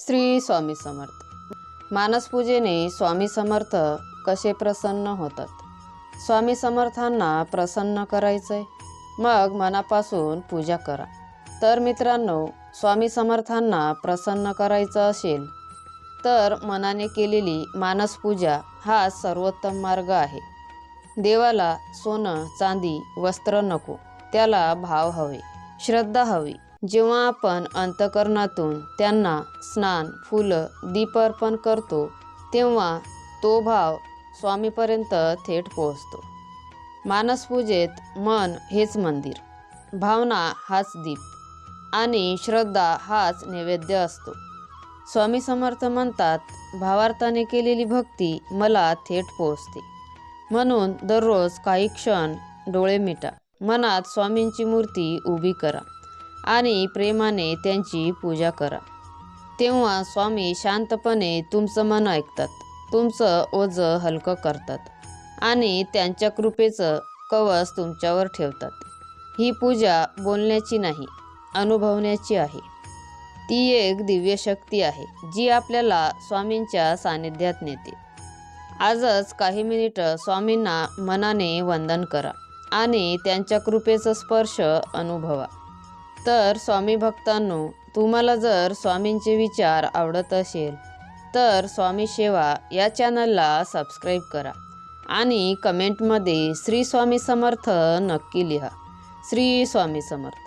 श्री स्वामी समर्थ। मानसपूजेने स्वामी समर्थ कसे प्रसन्न होतात। स्वामी समर्थांना प्रसन्न करायचंय, मग मनापासून पूजा करा। तर मित्रांनो, स्वामी समर्थांना प्रसन्न करायचं असेल तर मनाने केलेली मानसपूजा हा सर्वोत्तम मार्ग आहे। देवाला सोनं चांदी वस्त्र नको, त्याला भाव हवे, श्रद्धा हवी। जेव्हा आपण अंतःकरणातून त्यांना स्नान फुलं दीप अर्पण करतो, तेव्हा तो भाव स्वामीपर्यंत थेट पोहोचतो। मानसपूजेत मन हेच मंदिर, भावना हाच दीप आणि श्रद्धा हाच नैवेद्य असतो। स्वामी समर्थ म्हणतात, भावार्थाने केलेली भक्ती मला थेट पोहोचते। म्हणून दररोज काही क्षण डोळे मिटा, मनात स्वामींची मूर्ती उभी करा आणि प्रेमाने त्यांची पूजा करा। तेव्हा स्वामी शांतपणे तुमचं मन ऐकतात, तुमचं ओझं हलकं करतात आणि त्यांच्या कृपेचं कवच तुमच्यावर ठेवतात। ही पूजा बोलण्याची नाही, अनुभवण्याची आहे। ती एक दिव्य शक्ती आहे जी आपल्याला स्वामींच्या सानिध्यात नेते। आजच काही मिनिटं स्वामींना मनाने वंदन करा आणि त्यांच्या कृपेचा स्पर्श अनुभवा। तर स्वामी भक्तांनो, तुम्हाला जर स्वामींचे विचार आवडत असेल तर स्वामी सेवा या चॅनलला सबस्क्राईब करा आणि कमेंटमध्ये श्री स्वामी समर्थ नक्की लिहा। श्री स्वामी समर्थ।